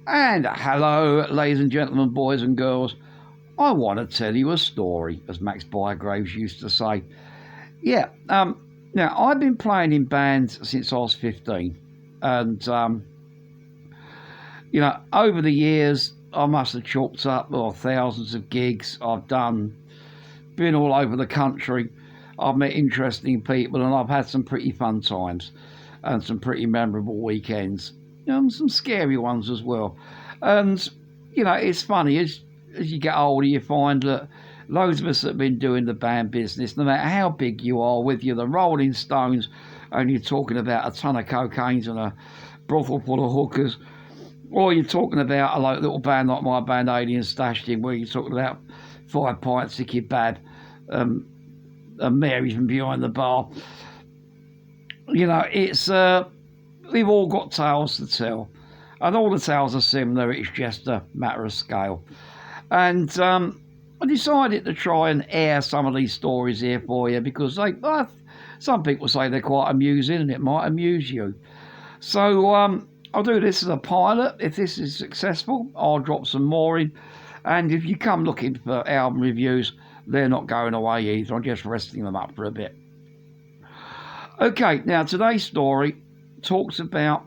And hello, ladies and gentlemen, boys and girls. I want to tell you a story, as Max Bygraves used to say. Yeah, now I've been playing in bands since I was 15. And, over the years, I must have chalked up thousands of gigs I've done, been all over the country. I've met interesting people and I've had some pretty fun times and some pretty memorable weekends. Some scary ones as well. And, it's funny, as you get older, you find that loads of us that have been doing the band business, no matter how big you are, whether you're the Rolling Stones and you're talking about a ton of cocaine and a brothel full of hookers, or you're talking about a little band like my band, Alien Stashed In, where you're talking about 5 pints of kebab, and Mary from behind the bar. It's we've all got tales to tell, and all the tales are similar. It's just a matter of scale. And I decided to try and air some of these stories here for you because some people say they're quite amusing and it might amuse you. So I'll do this as a pilot. If this is successful, I'll drop some more in. And if you come looking for album reviews, they're not going away either. I'm just resting them up for a bit. Okay, now today's story talks about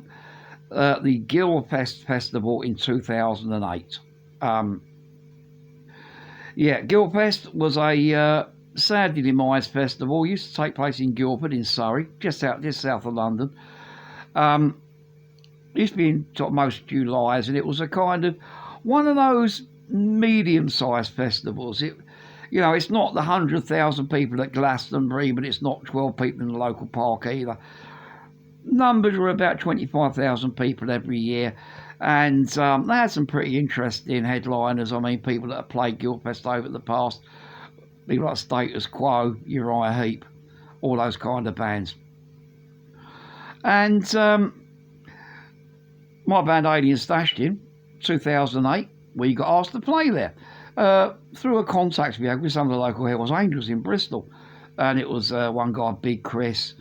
the Guilfest festival in 2008. Guilfest was a sadly demised festival. It used to take place in Guildfest in Surrey, just south of London. It used to be in most Julys, and it was a kind of one of those medium-sized festivals. It's not the 100,000 people at Glastonbury, but it's not 12 people in the local park either. Numbers were about 25,000 people every year, and they had some pretty interesting headliners. I mean, people that have played Guildfest over the past, people like Status Quo, Uriah Heep, all those kind of bands. And my band Alien Stashed In, 2008, we got asked to play there through a contact we had with some of the local Hells Angels in Bristol. And it was one guy, Big Chris,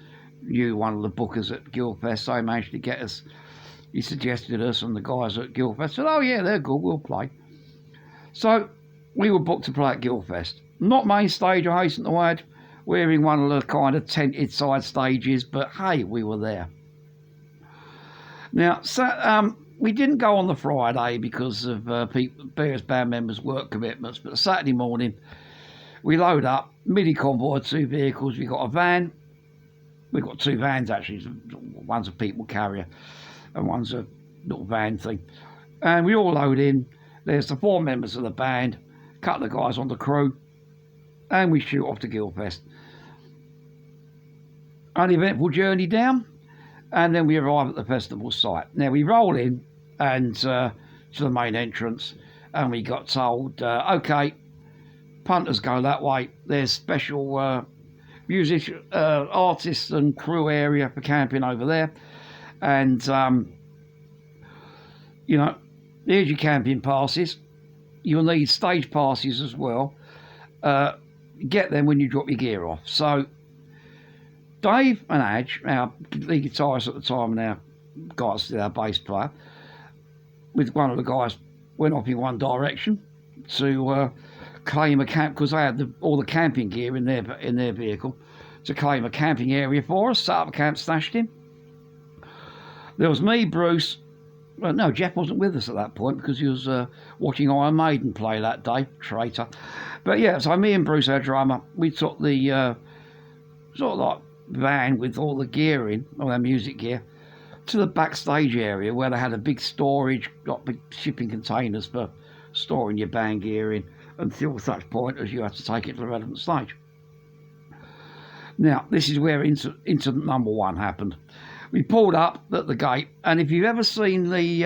knew one of the bookers at Guildfest, so he managed to get us. He suggested us, and the guys at Guildfest said, "Oh yeah, they're good, we'll play." So we were booked to play at Guildfest. Not main stage, I hasten to add. We're in one of the kind of tented side stages, but hey, we were there. Now, we didn't go on the Friday because of various band members' work commitments, but Saturday morning we load up, midi convoy, 2 vehicles. We got a van. We've got 2 vans actually. One's a people carrier and one's a little van thing. And we all load in. There's the 4 members of the band, a couple of guys on the crew, and we shoot off to Guildfest. Uneventful journey down, and then we arrive at the festival site. Now we roll in and to the main entrance, and we got told, okay, punters go that way. There's special musician, artists and crew area for camping over there, and here's your camping passes. You'll need stage passes as well. Get them when you drop your gear off. So Dave and Adge, our lead guitarist at the time and our guy still our bass player, with one of the guys, went off in one direction to claim a camp, because they had all the camping gear in their vehicle, to claim a camping area for us, set up a camp, stashed in. There was me, Bruce. Well, no, Jeff wasn't with us at that point because he was watching Iron Maiden play that day, traitor. But yeah, so me and Bruce, our drummer, we took the sort of like van with all the gear in, all our music gear, to the backstage area where they had a big storage, got big shipping containers for storing your band gear in until such point as you had to take it to the relevant stage. Now, this is where incident number 1 happened. We pulled up at the gate, and if you've ever seen the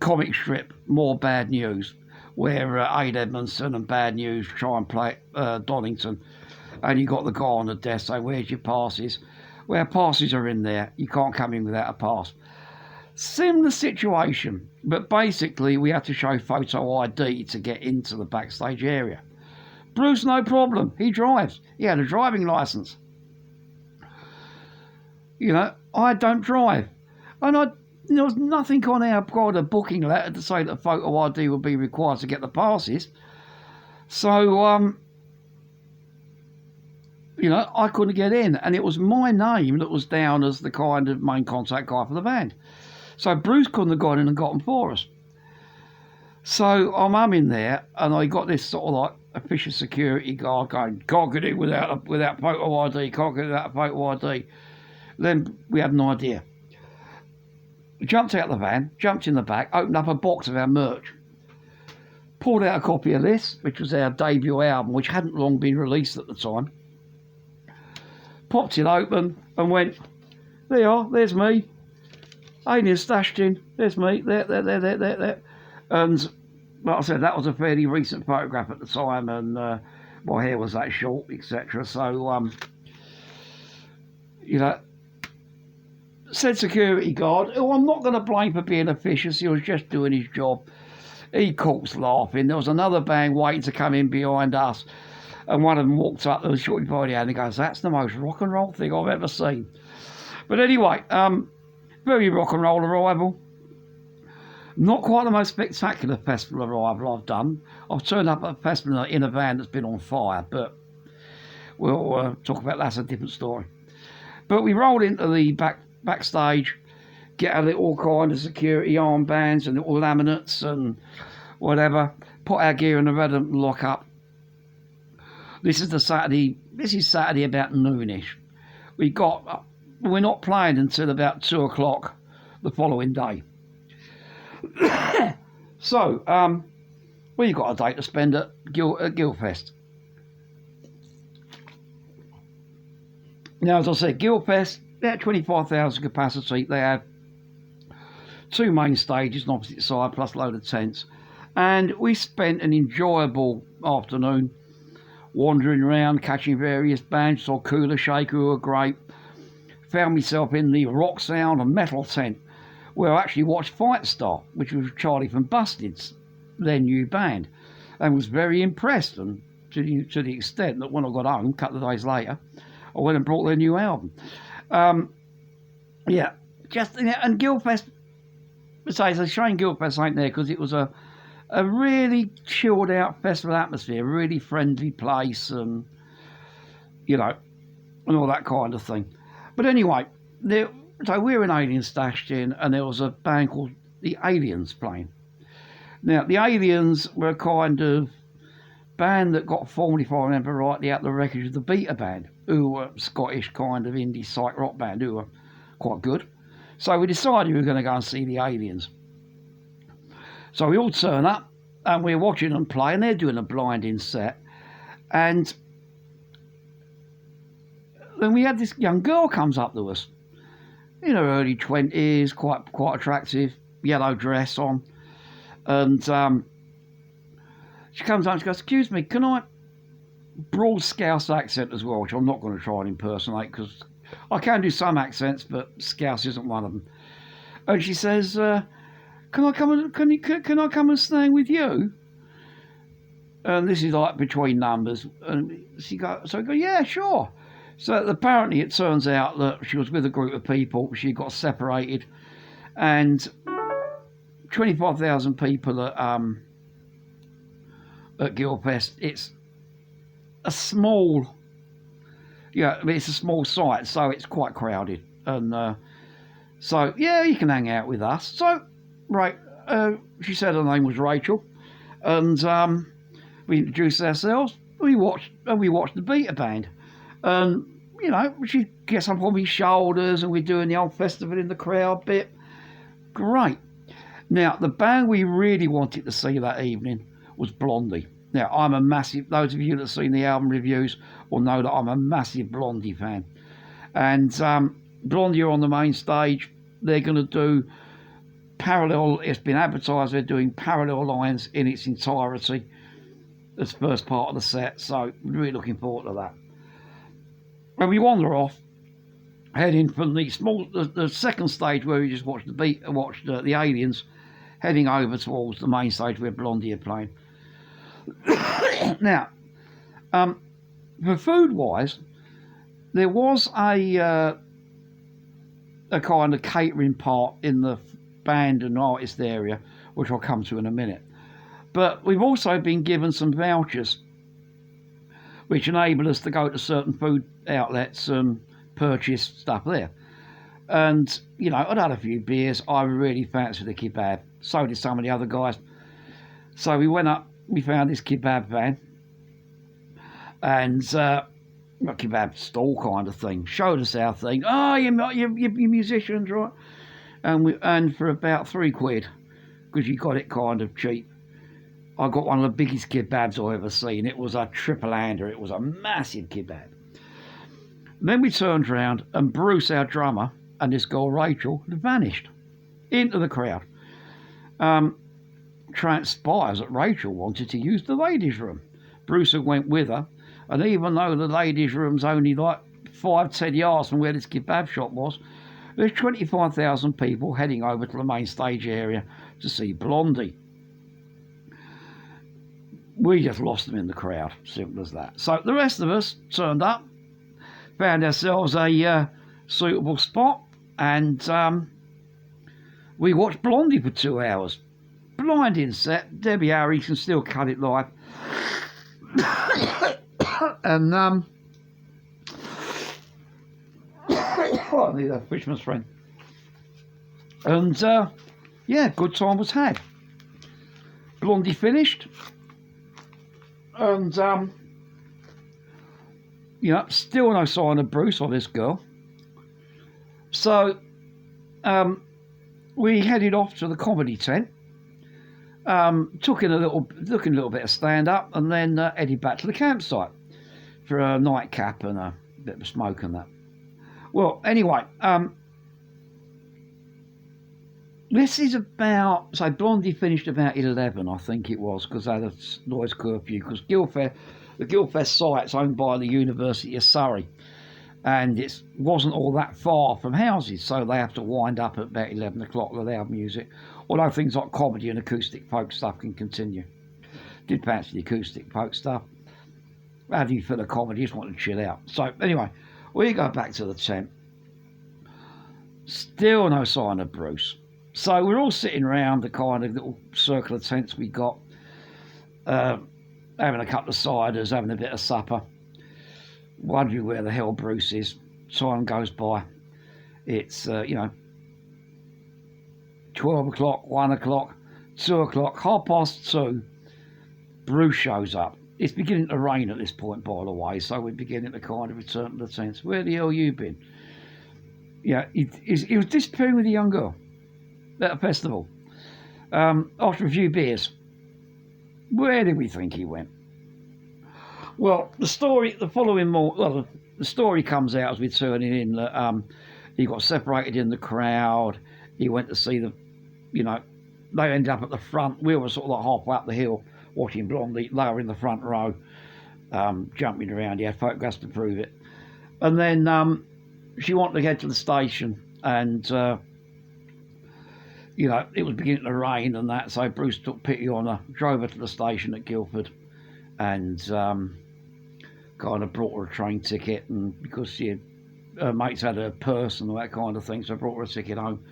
comic strip More Bad News, where Ade Edmondson and Bad News try and play Donington, and you got the guy on the desk saying, "Where's your passes?" Well, passes are in there. You can't come in without a pass. Similar situation, but basically we had to show photo ID to get into the backstage area. Bruce, no problem. He drives. He had a driving licence. I don't drive. And There was nothing on our kind of booking letter to say that photo ID would be required to get the passes. So, I couldn't get in, and it was my name that was down as the kind of main contact guy for the band. So Bruce couldn't have gone in and got them for us. So I'm in there, and I got this sort of like official security guard going, can't get in without photo ID, can't get in without photo ID. Then we had an idea. We jumped out of the van, jumped in the back, opened up a box of our merch, pulled out a copy of this, which was our debut album, which hadn't long been released at the time, popped it open and went, there you are, there's me. Alien stashed in, there's me, there. And like I said, that was a fairly recent photograph at the time, and my hair was that short, etc. So, said security guard, who I'm not going to blame for being officious, he was just doing his job. He caught laughing. There was another band waiting to come in behind us, and one of them walked up to the shorty by the hand and goes, that's the most rock and roll thing I've ever seen. But anyway, very rock and roll arrival. Not quite the most spectacular festival arrival I've done. I've turned up at a festival in a van that's been on fire, but we'll talk about that. That's a different story. But we rolled into the backstage, get a little kind of security armbands and little laminates and whatever, put our gear in the red and lock up. This is Saturday about noonish. We're not playing until about 2 o'clock the following day. So, we've got a day to spend at Guildfest. Now, as I said, Guildfest, they had 25,000 capacity. They had 2 main stages on opposite side, plus a load of tents. And we spent an enjoyable afternoon wandering around, catching various bands. Saw Cooler Shaker, who were great. Found myself in the rock sound and metal tent, where I actually watched Fight Star, which was Charlie from Busted's, their new band, and was very impressed, and to the extent that when I got home, a couple of days later, I went and brought their new album. And Guilfest, it's a shame Guilfest ain't there, because it was a really chilled out festival atmosphere, a really friendly place, and and all that kind of thing. But anyway, so we were in Alien stashed in, and there was a band called the Aliens playing. Now, the Aliens were a kind of band that got formed, if I remember rightly, out the wreckage of the Beta Band, who were a Scottish kind of indie psych rock band, who were quite good. So we decided we were going to go and see the Aliens. So we all turn up, and we're watching them play, and they're doing a blinding set. And then we had this young girl comes up to us, in her early 20s, quite attractive, yellow dress on. And she comes up and she goes, excuse me, can I, broad Scouse accent as well, which I'm not going to try and impersonate, because I can do some accents, but Scouse isn't one of them. And she says, can I come and stay with you? And this is like between numbers. And I go, yeah, sure. So apparently it turns out that she was with a group of people. She got separated, and 25,000 people at Guilfest. It's a small, it's a small site, so it's quite crowded. And so you can hang out with us. So right, she said her name was Rachel, and we introduced ourselves. We watched the Beta Band. And, she gets up on my shoulders, and we're doing the old festival in the crowd bit. Great. Now, the band we really wanted to see that evening was Blondie. Now, I'm a massive, those of you that have seen the album reviews will know that I'm a massive Blondie fan. And Blondie are on the main stage. They're going to do parallel, it's been advertised, they're doing parallel lines in its entirety as first part of the set. So, really looking forward to that. And we wander off, heading from the second stage where we just watched the Aliens, heading over towards the main stage where Blondie are playing. Now, for food-wise, there was a kind of catering part in the band and artist area, which I'll come to in a minute. But we've also been given some vouchers which enable us to go to certain food outlets and purchase stuff there. And, you know, I'd had a few beers. I really fancied the kebab. So did some of the other guys. So we went up, we found this kebab van. And a kebab stall kind of thing. Showed us our thing. Oh, you're musicians, right? And for about £3, because you got it kind of cheap, I got one of the biggest kebabs I've ever seen. It was a triple-hander. It was a massive kebab. Then we turned round and Bruce, our drummer, and this girl Rachel had vanished into the crowd. Transpires that Rachel wanted to use the ladies' room. Bruce had went with her, and even though the ladies' room's only like 5-10 yards from where this kebab shop was, there's 25,000 people heading over to the main stage area to see Blondie. We just lost them in the crowd, simple as that. So the rest of us turned up, found ourselves a suitable spot, and we watched Blondie for 2 hours. Blinding set. Debbie Harry can still cut it live. And I need a fisherman's friend. And yeah, good time was had. Blondie finished. And you know, still no sign of Bruce or this girl. So we headed off to the comedy tent. Took in a little bit of stand up, and then headed back to the campsite for a nightcap and a bit of smoke and that. Well, anyway, this is about, so Blondie finished about 11, I think it was, because they had a noise curfew, because the Guildfest site's owned by the University of Surrey, and it wasn't all that far from houses, so they have to wind up at about 11 o'clock with loud music, although things like comedy and acoustic folk stuff can continue. Did fancy the acoustic folk stuff. How do you feel the comedy? Just want to chill out. So anyway, we go back to the tent. Still no sign of Bruce. So we're all sitting around the kind of little circle of tents we got, having a couple of ciders, having a bit of supper, wondering where the hell Bruce is. Time goes by. It's, 12 o'clock, 1 o'clock, 2 o'clock, 2:30. Bruce shows up. It's beginning to rain at this point, by the way, so we're beginning to kind of return to the tents. Where the hell you been? Yeah, he was disappearing with a young girl at a festival. After a few beers. Where did we think he went? Well, the story comes out as we're turning in that he got separated in the crowd. He went to see they ended up at the front. We were sort of like halfway up the hill watching Blondie. They were in the front row, jumping around. He had photographs to prove it. And then she wanted to get to the station, and it was beginning to rain and that, so Bruce took pity on her, drove her to the station at Guildford, and kind of brought her a train ticket, and because her mates had her purse and all that kind of thing, so I brought her a ticket home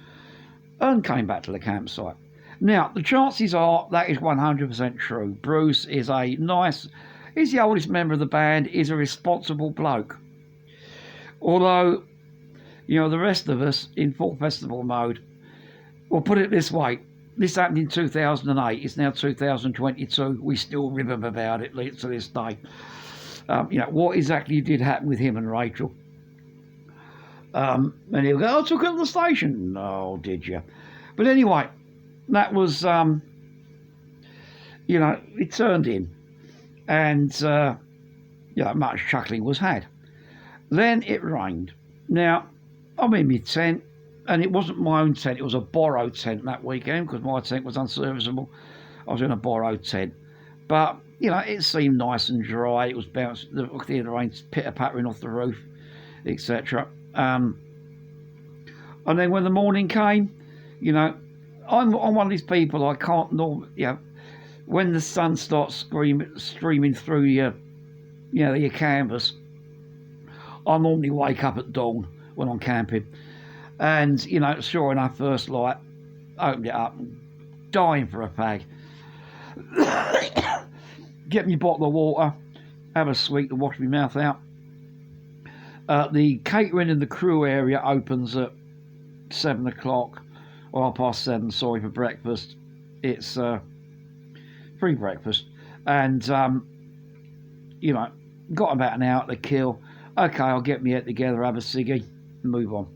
and came back to the campsite. Now, the chances are that is 100% true. Bruce is he's the oldest member of the band, he's a responsible bloke. Although, the rest of us in full festival mode, well, put it this way, this happened in 2008, it's now 2022, we still rib about it to this day. What exactly did happen with him and Rachel? And he'll go, I took her to the station. Oh, did you? But anyway, that was, it turned in. And, much chuckling was had. Then it rained. Now, I'm in my tent, and it wasn't my own tent, it was a borrowed tent that weekend, because my tent was unserviceable. I was in a borrowed tent. But, it seemed nice and dry. It was bouncing, the rain pitter-pattering off the roof, etc. And then when the morning came, I'm one of these people, I can't normally, when the sun starts streaming through your canvas, I normally wake up at dawn when I'm camping. And, sure enough, first light, opened it up, dying for a fag. Get me a bottle of water, have a sweet to wash my mouth out. The catering in the crew area opens at 7 o'clock, or 7:30, sorry, for breakfast. It's free breakfast. And, you know, got about an hour to kill. Okay, I'll get my head together, have a ciggy, and move on.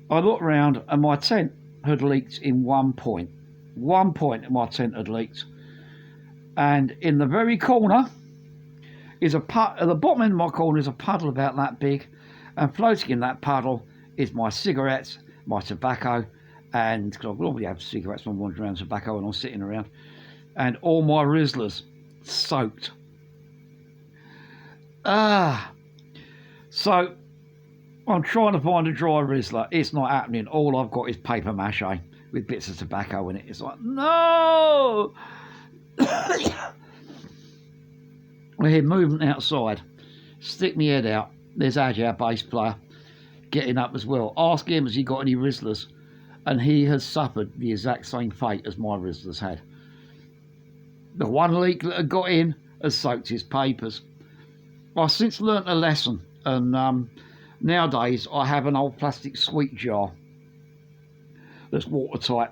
I looked round and my tent had leaked in 1 point. 1 point in my tent had leaked. And in the very corner is at the bottom end of my corner is a puddle about that big, and floating in that puddle is my cigarettes, my tobacco, and because I normally have cigarettes when I'm wandering around, tobacco when I'm sitting around, and all my Rizlas soaked. So I'm trying to find a dry Rizla. It's not happening. All I've got is paper mache with bits of tobacco in it. It's like, no! We hear movement outside. Stick my head out. There's Aj, our bass player, getting up as well. Ask him, has he got any Rizlas? And he has suffered the exact same fate as my Rizlas had. The one leak that had got in has soaked his papers. I've since learnt a lesson, and nowadays I have an old plastic sweet jar that's watertight.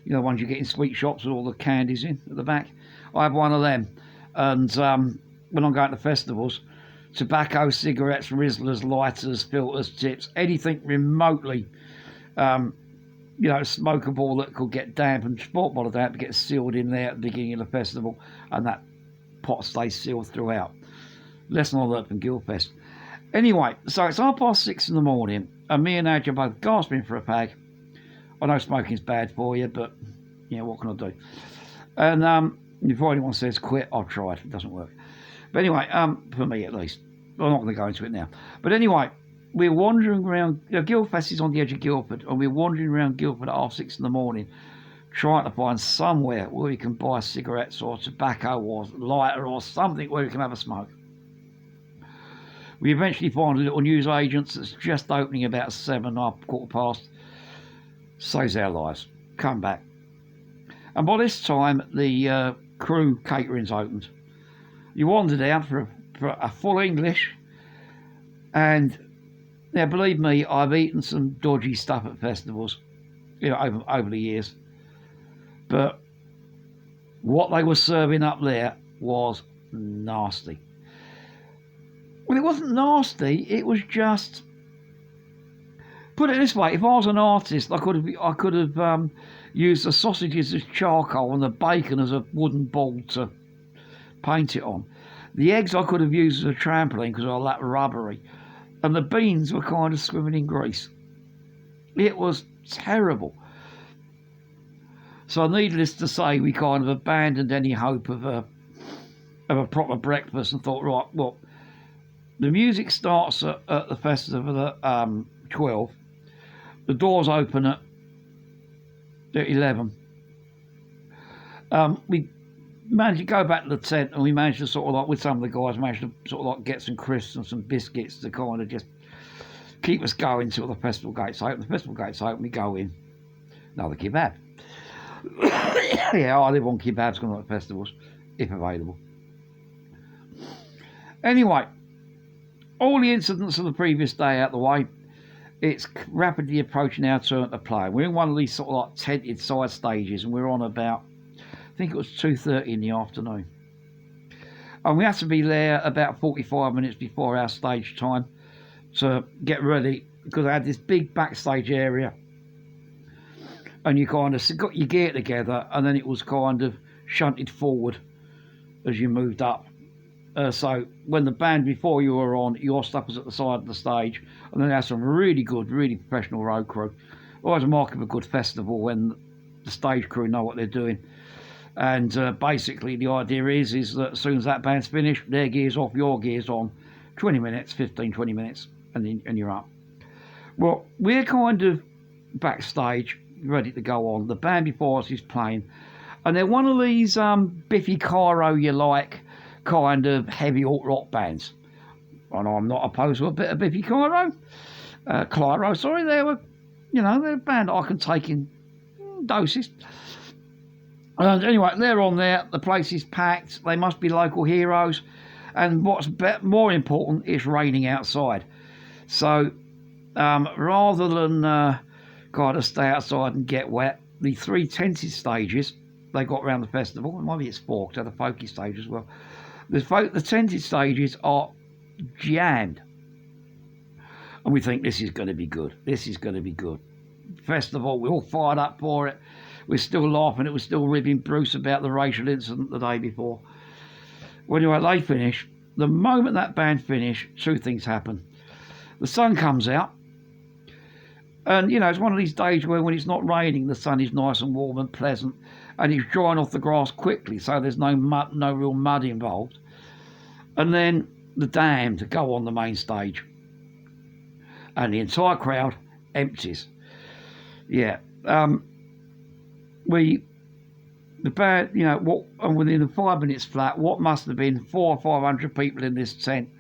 You know, the ones you get in sweet shops with all the candies in at the back. I have one of them, and when I'm going to festivals, tobacco, cigarettes, Rizlas, lighters, filters, tips, anything remotely, you know, smokable that could get damp and sport by the damp gets sealed in there at the beginning of the festival, and that pot stays sealed throughout. Lesson I learned from Guilfest. Anyway, so it's 6:30 in the morning, and me and Aj are both gasping for a fag. I know smoking's bad for you, but yeah, what can I do? And before anyone says quit, I've tried. It doesn't work. But anyway, for me at least. I'm not going to go into it now. But anyway, we're wandering around. You know, Guildfest is on the edge of Guildford, and we're wandering around Guildford at 6:30 in the morning, trying to find somewhere where we can buy cigarettes or tobacco or lighter or something where we can have a smoke. We eventually find a little newsagent that's just opening about 7, 7:15. Saves our lives. Come back. And by this time, the crew catering's opened. You wander down for a full English, and now believe me, I've eaten some dodgy stuff at festivals, you know, over the years. But what they were serving up there was nasty. Well, it wasn't nasty. It was just, put it this way: if I was an artist, I could have used the sausages as charcoal and the bacon as a wooden ball to paint it on. The eggs I could have used as a trampoline because they were that rubbery, and the beans were kind of swimming in grease. It was terrible. So, needless to say, we kind of abandoned any hope of a proper breakfast and thought, right, well, the music starts at the festival at 12. The doors open at 11. We managed to go back to the tent, and we managed to sort of like, with some of the guys, managed to sort of like get some crisps and some biscuits to kind of just keep us going until the festival gates open. The festival gates open, we go in. Another kebab. Yeah, I live on kebabs going to festivals, if available. Anyway, all the incidents of the previous day out the way, it's rapidly approaching our turn to play. We're in one of these sort of like tented side stages, and we're on about, I think it was 2:30 in the afternoon. And we had to be there about 45 minutes before our stage time to get ready, because I had this big backstage area, and you kind of got your gear together, and then it was kind of shunted forward as you moved up. So when the band before you were on, your stuff was at the side of the stage, and then they had some really good, really professional road crew. Always a mark of a good festival when the stage crew know what they're doing. And basically the idea is that as soon as that band's finished, their gear's off, your gear's on, 20 minutes, 15, 20 minutes, and you're up. Well, we're kind of backstage, ready to go on. The band before us is playing, and they're one of these Biffy Clyro, you like, kind of heavy alt rock bands. And I'm not opposed to a bit of Biffy Clyro. There were You know, they're a band that I can take in doses. And anyway, they're on there. The place is packed. They must be local heroes. And what's more important, it's raining outside. So rather than kind of stay outside and get wet, the 3 tented stages they got around the festival, and maybe it's 4 because they had a folky stage as well. The tented stages are jammed. And we think this is going to be good. This is going to be good. Festival, we're all fired up for it. We're still laughing. It was still ribbing Bruce about the racial incident the day before. Well, anyway, they finish. The moment that band finish, 2 things happen. The sun comes out. And, you know, it's one of these days where when it's not raining, the sun is nice and warm and pleasant. And it's drying off the grass quickly, so there's no mud, no real mud involved. And then the Damned go on the main stage. And the entire crowd empties. Yeah. The band, you know, and within 5 minutes flat, what must have been 400 or 500 people in this tent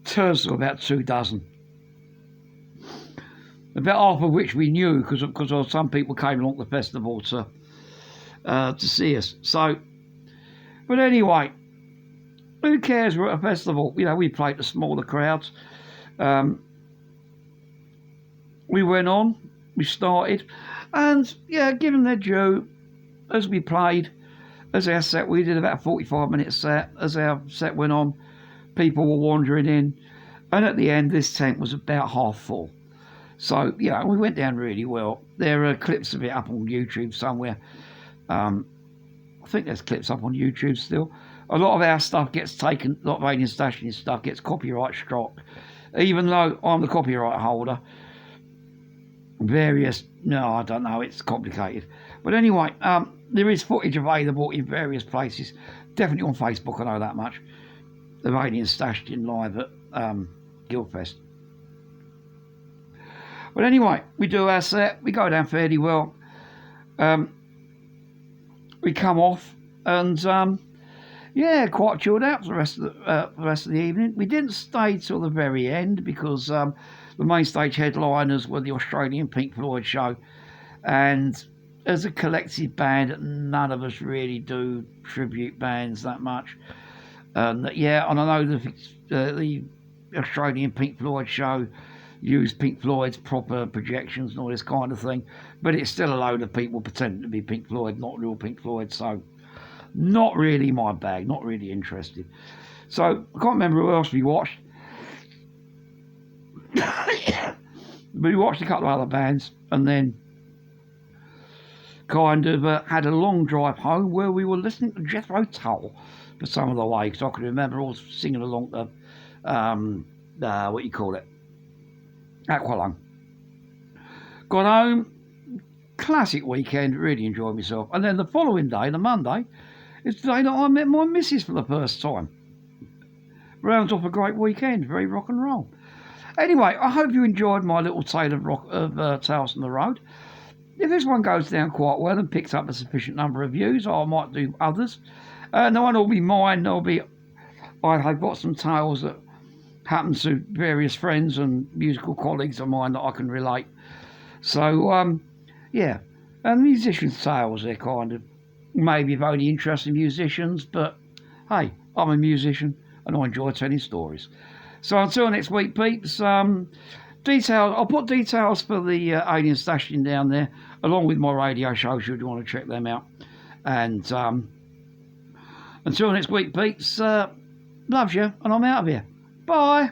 turns to about 24. About half of which we knew because some people came along the festival to see us. So, but anyway, who cares? We're at a festival. You know, we played to smaller crowds. We went on. We started, and yeah, given their due, as we played, as our set, we did about a 45-minute set. As our set went on, people were wandering in, and at the end, this tent was about half full. So, you know, we went down really well. There are clips of it up on YouTube somewhere. I think there's clips up on YouTube still. A lot of our stuff gets taken, a lot of Alien Stashing stuff gets copyright struck. Even though I'm the copyright holder, I don't know, it's complicated. But anyway, there is footage available in various places. Definitely on Facebook, I know that much. The Alien Stashed in live at Guildfest. But anyway, we do our set. We go down fairly well. We come off and yeah, quite chilled out for the rest of the evening. We didn't stay till the very end because the main stage headliners were the Australian Pink Floyd show, and as a collective band, none of us really do tribute bands that much. Yeah, and I know the Australian Pink Floyd show used Pink Floyd's proper projections and all this kind of thing, but it's still a load of people pretending to be Pink Floyd, not real Pink Floyd, so not really my bag, not really interested. So I can't remember who else we watched. But we watched a couple of other bands and then kind of had a long drive home where we were listening to Jethro Tull for some of the way, because I can remember all singing along the Aqualung. Got home, classic weekend, really enjoyed myself. And then the following day, the Monday, is the day that I met my missus for the first time. Rounds off a great weekend, very rock and roll. Anyway, I hope you enjoyed my little tale of Tales on the Road. If this one goes down quite well and picks up a sufficient number of views, I might do others. No one will be mine. I've got some tales that happen to various friends and musical colleagues of mine that I can relate. So, yeah. And musicians' tales, they're kind of maybe of only interest in musicians, but hey, I'm a musician and I enjoy telling stories. So until next week, peeps, I'll put details for the Alien Stashing down there, along with my radio show, should you want to check them out. And until next week, peeps, loves you, and I'm out of here. Bye.